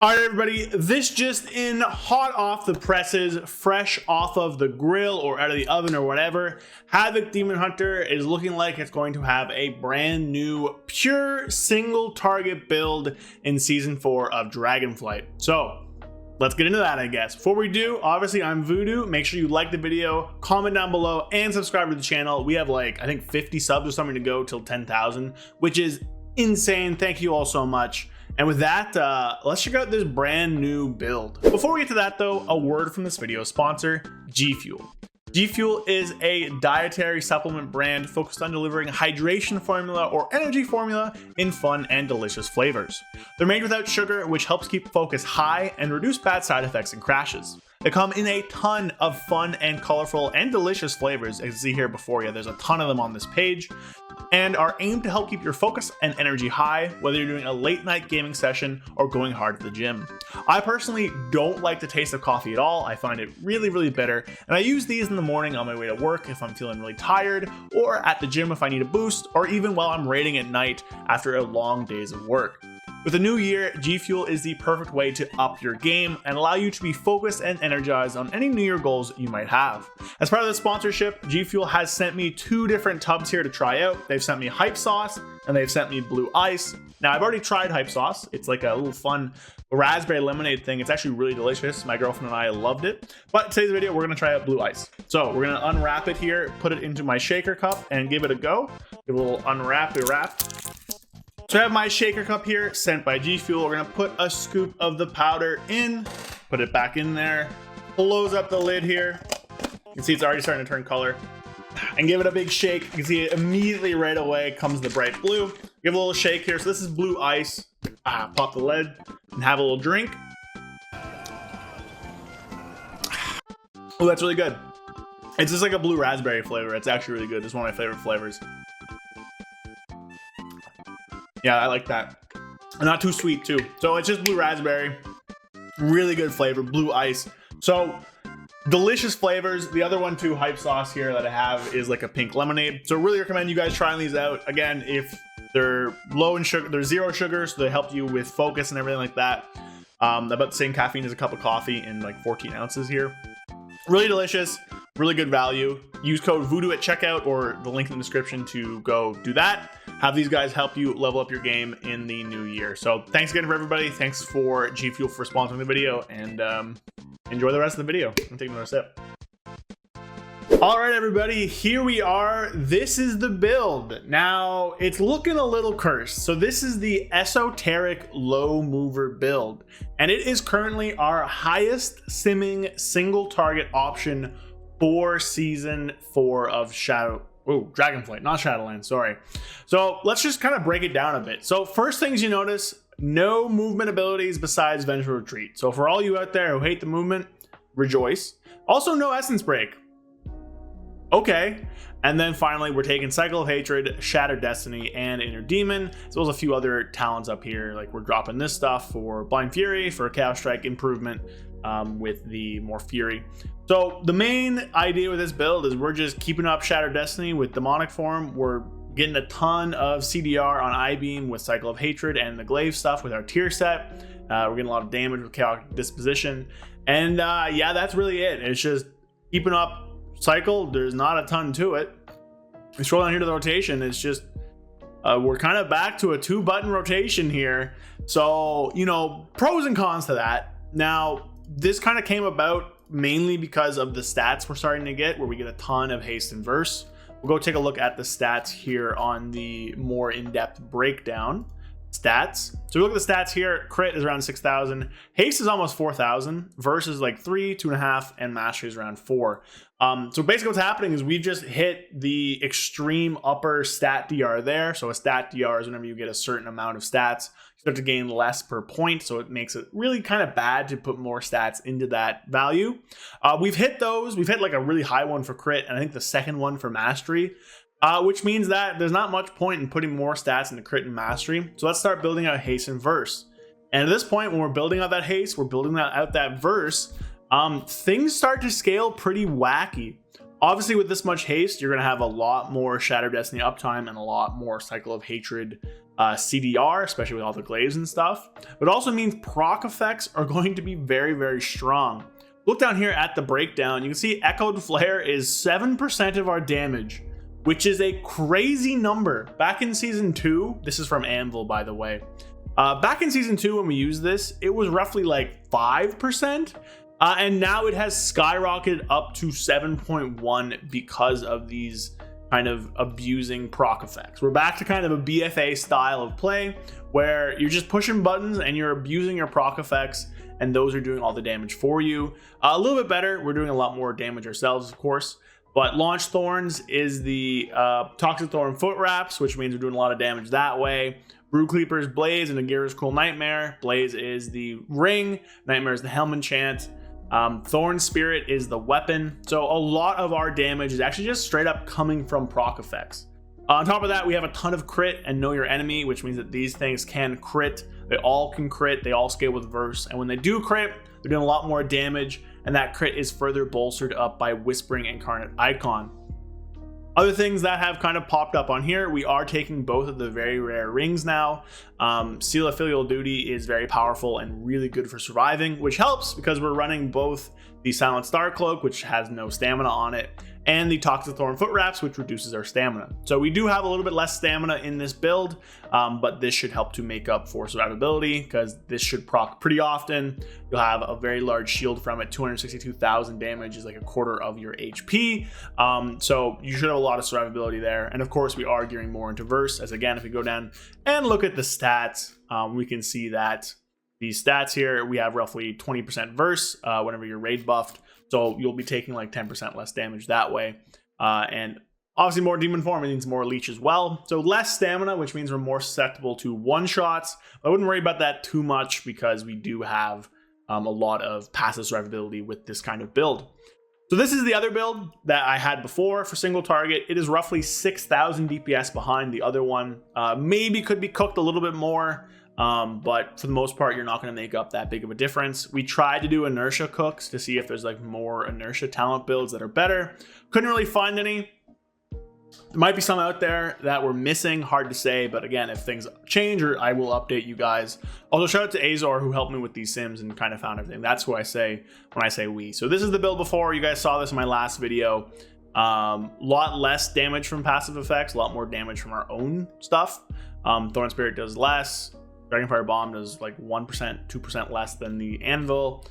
All right, everybody, this just in, hot off the presses, fresh off of the grill or out of the oven or whatever. Havoc Demon Hunter is looking like it's going to have a brand new pure single target build in season 4 of Dragonflight. So let's get into that, I guess. Before we do, obviously I'm Voodoo. Make sure you like the video, comment down below, and subscribe to the channel. We have like, I think 50 subs or something to go till 10,000, which is insane. Thank you all so much. And with that, let's check out this brand new build. Before we get to that though, a word from this video sponsor, G Fuel. G Fuel is a dietary supplement brand focused on delivering hydration formula or energy formula in fun and delicious flavors. They're made without sugar, which helps keep focus high and reduce bad side effects and crashes. They come in a ton of fun and colorful and delicious flavors, as you see here before you. There's a ton of them on this page, and are aimed to help keep your focus and energy high, whether you're doing a late night gaming session or going hard at the gym. I personally don't like the taste of coffee at all. I find it really bitter, and I use these in the morning on my way to work if I'm feeling really tired, or at the gym if I need a boost, or even while I'm raiding at night after a long days of work. With the new year, G Fuel is the perfect way to up your game and allow you to be focused and energized on any New Year goals you might have. As part of the sponsorship, G Fuel has sent me 2 different tubs here to try out. They've sent me Hype Sauce and they've sent me Blue Ice. Now, I've already tried Hype Sauce. It's like a little fun raspberry lemonade thing. It's actually really delicious. My girlfriend and I loved it. But today's video, we're gonna try out Blue Ice. So we're gonna unwrap it here, put it into my shaker cup and give it a go. Give it a little unwrap. So I have my shaker cup here, sent by G Fuel. We're gonna put a scoop of the powder in, put it back in there, close up the lid here. You can see it's already starting to turn color. And give it a big shake. You can see it immediately right away comes the bright blue. Give it a little shake here. So this is Blue Ice. Pop the lid and have a little drink. Oh, that's really good. It's just like a blue raspberry flavor. It's actually really good. It's one of my favorite flavors. Yeah, I like that. And not too sweet too. So it's just blue raspberry. Really good flavor, Blue Ice. So delicious flavors. The other one too, Hype Sauce here that I have is like a pink lemonade. So really recommend you guys trying these out. Again, if they're low in sugar, they're 0 sugar, so they help you with focus and everything like that. About the same caffeine as a cup of coffee in like 14 ounces here. Really delicious, really good value. Use code Voodoo at checkout or the link in the description to go do that. Have these guys help you level up your game in the new year. So thanks again for everybody. Thanks for G Fuel for sponsoring the video, and enjoy the rest of the video. I'm taking another sip. All right, everybody, here we are. This is the build. Now, it's looking a little cursed. So this is the esoteric low mover build, and it is currently our highest simming single target option for season 4 of Dragonflight, not Shadowlands, sorry. So let's just kind of break it down a bit. So first things you notice, no movement abilities besides Vengeful Retreat. So for all you out there who hate the movement, rejoice. Also no Essence Break. Okay. And then finally, we're taking Cycle of Hatred, Shattered Destiny, and Inner Demon, as well as a few other talents up here. Like we're dropping this stuff for Blind Fury, for Chaos Strike improvement with the more Fury. So the main idea with this build is we're just keeping up Shattered Destiny with Demonic Form. We're getting a ton of CDR on I-Beam with Cycle of Hatred and the Glaive stuff with our tier set. We're getting a lot of damage with Chaotic Disposition. And yeah, that's really it. It's just keeping up Cycle. There's not a ton to it. We scroll down here to the rotation. It's just we're kind of back to a 2-button rotation here. So, you know, pros and cons to that. Now, this kind of came about mainly because of the stats we're starting to get, where we get a ton of haste and verse. We'll go take a look at the stats here on the more in-depth breakdown. Stats. So we look at the stats here. Crit is around 6,000. Haste is almost 4,000. Verse is like 3, 2.5, and mastery is around 4. So basically what's happening is we've just hit the extreme upper stat DR there. So a stat DR is whenever you get a certain amount of stats, you start to gain less per point. So it makes it really kind of bad to put more stats into that value. We've hit those. We've hit like a really high one for crit, and I think the second one for mastery. Which means that there's not much point in putting more stats into crit and mastery. So let's start building out haste and verse. And at this point, when we're building out that haste, we're building out that verse, things start to scale pretty wacky. Obviously, with this much haste, you're going to have a lot more Shattered Destiny uptime and a lot more Cycle of Hatred CDR, especially with all the glaives and stuff. But it also means proc effects are going to be very, very strong. Look down here at the breakdown. You can see Echoed Flare is 7% of our damage, which is a crazy number. Back in season 2, this is from Anvil, by the way. Back in season 2, when we used this, it was roughly like 5%. And now it has skyrocketed up to 7.1 because of these kind of abusing proc effects. We're back to kind of a BFA style of play where you're just pushing buttons and you're abusing your proc effects, and those are doing all the damage for you. A little bit better, we're doing a lot more damage ourselves, of course, but Launch Thorns is the Toxic Thorn Foot Wraps, which means we're doing a lot of damage that way. Brew Cleaper's Blaze and Agira's Cool Nightmare. Blaze is the ring, Nightmare is the helm enchant. Thorn Spirit is the weapon. So a lot of our damage is actually just straight up coming from proc effects. On top of that, we have a ton of crit and Know Your Enemy, which means that these things can crit. They all can crit, they all scale with verse, and when they do crit, they're doing a lot more damage, and that crit is further bolstered up by Whispering Incarnate Icon. Other things that have kind of popped up on here, we are taking both of the very rare rings now. Seal of Filial Duty is very powerful and really good for surviving, which helps because we're running both the Silent Star Cloak, which has no stamina on it, and the Toxic Thorn Foot Wraps, which reduces our stamina. So we do have a little bit less stamina in this build, but this should help to make up for survivability because this should proc pretty often. You'll have a very large shield from it. 262,000 damage is like a quarter of your HP. So you should have a lot of survivability there. And of course, we are gearing more into verse, as again, if we go down and look at the stats, we can see that these stats here, we have roughly 20% verse whenever you're raid buffed. So you'll be taking like 10% less damage that way. And obviously more demon form means more leech as well. So less stamina, which means we're more susceptible to one-shots. I wouldn't worry about that too much because we do have a lot of passive survivability with this kind of build. So this is the other build that I had before for single target. It is roughly 6,000 DPS behind the other one. Maybe could be cooked a little bit more. But for the most part, you're not going to make up that big of a difference. We tried to do inertia cooks to see if there's like more inertia talent builds that are better. Couldn't really find any. There might be some out there that we're missing, hard to say, but again, if things change, or I will update you guys. Also, shout out to Azor who helped me with these sims and kind of found everything. That's who I say when I say we. So this is the build before. You guys saw this in my last video. Lot less damage from passive effects, a lot more damage from our own stuff. Thorn Spirit does less. Dragonfire Bomb does like 1%, 2% less than the Anvil.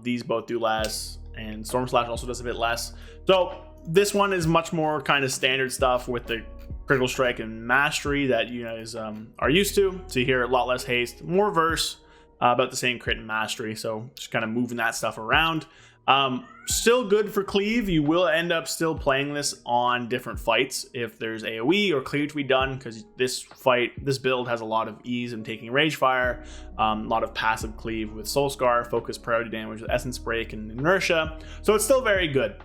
These both do less, and Storm Slash also does a bit less. So this one is much more kind of standard stuff with the Critical Strike and Mastery that you guys are used to. So here, a lot less haste, more verse, about the same crit and Mastery. So just kind of moving that stuff around. Still good for cleave. You will end up still playing this on different fights if there's AoE or cleave to be done, because this build has a lot of ease in taking Rage Fire, a lot of passive cleave with Soul Scar, focus priority damage with Essence Break and Inertia. So it's still very good.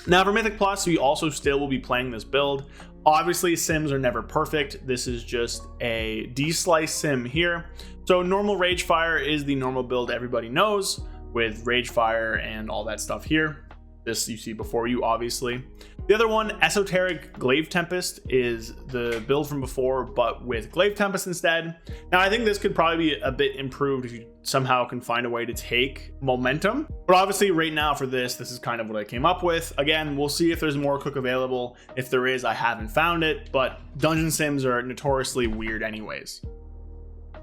Now for Mythic Plus, we also still will be playing this build. Obviously, sims are never perfect. This is just a D-slice sim here. So normal Rage Fire is the normal build everybody knows, with Rage Fire and all that stuff here. This you see before you, obviously. The other one, Esoteric Glaive Tempest, is the build from before, but with Glaive Tempest instead. Now, I think this could probably be a bit improved if you somehow can find a way to take momentum. But obviously, right now for this is kind of what I came up with. Again, we'll see if there's more cook available. If there is, I haven't found it, but dungeon sims are notoriously weird anyways.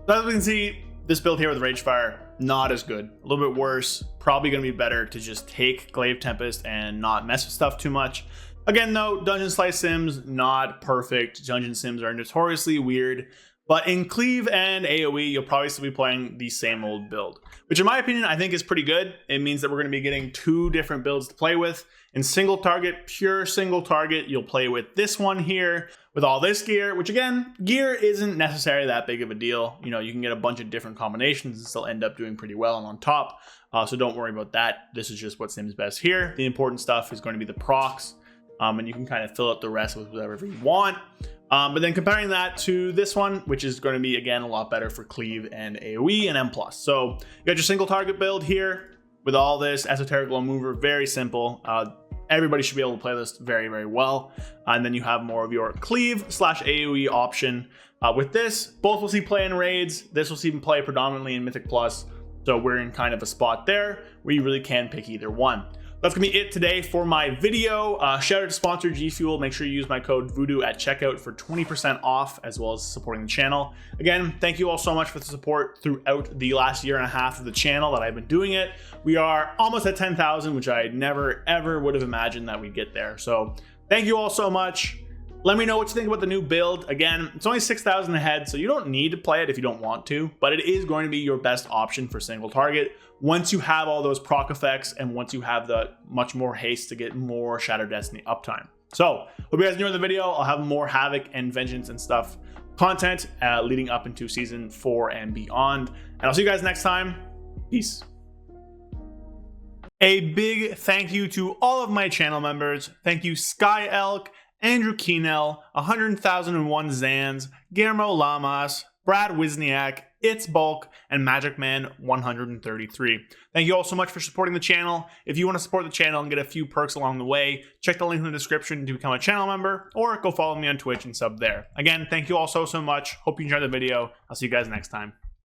So as we can see, this build here with Rage Fire, not as good, a little bit worse. Probably going to be better to just take Glaive Tempest and not mess with stuff too much. Again, though, Dungeon Slice sims, not perfect. Dungeon sims are notoriously weird. But in Cleave and AoE, you'll probably still be playing the same old build, which in my opinion, I think is pretty good. It means that we're going to be getting two different builds to play with. In single target, pure single target, you'll play with this one here with all this gear, which again, gear isn't necessarily that big of a deal. You know, you can get a bunch of different combinations and still end up doing pretty well and on top. So don't worry about that. This is just what sims best here. The important stuff is going to be the procs, and you can kind of fill out the rest with whatever you want. But then comparing that to this one, which is going to be, again, a lot better for Cleave and AoE and M+. So you got your single target build here with all this Esoteric Glow Mover, very simple. everybody should be able to play this very, very well. And then you have more of your cleave / AoE option. With this, both will see play in raids. This will see play predominantly in Mythic Plus. So we're in kind of a spot there where you really can pick either one. That's gonna be it today for my video. Shout out to sponsor G Fuel. Make sure you use my code Voodoo at checkout for 20% off, as well as supporting the channel. Again, thank you all so much for the support throughout the last year and a half of the channel that I've been doing it. We are almost at 10,000, which I never ever would have imagined that we'd get there. So thank you all so much. Let me know what you think about the new build. Again, it's only 6,000 ahead, so you don't need to play it if you don't want to, but it is going to be your best option for single target once you have all those proc effects and once you have the much more haste to get more Shadow Destiny uptime. So, hope you guys enjoyed the video. I'll have more Havoc and Vengeance and stuff content leading up into Season 4 and beyond. And I'll see you guys next time. Peace. A big thank you to all of my channel members. Thank you, Sky Elk, Andrew Keenell, 100,001 Zans, Guillermo Lamas, Brad Wisniak, It's Bulk, and Magic Man 133. Thank you all so much for supporting the channel. If you want to support the channel and get a few perks along the way, check the link in the description to become a channel member, or go follow me on Twitch and sub there. Again, thank you all so much. Hope you enjoyed the video. I'll see you guys next time.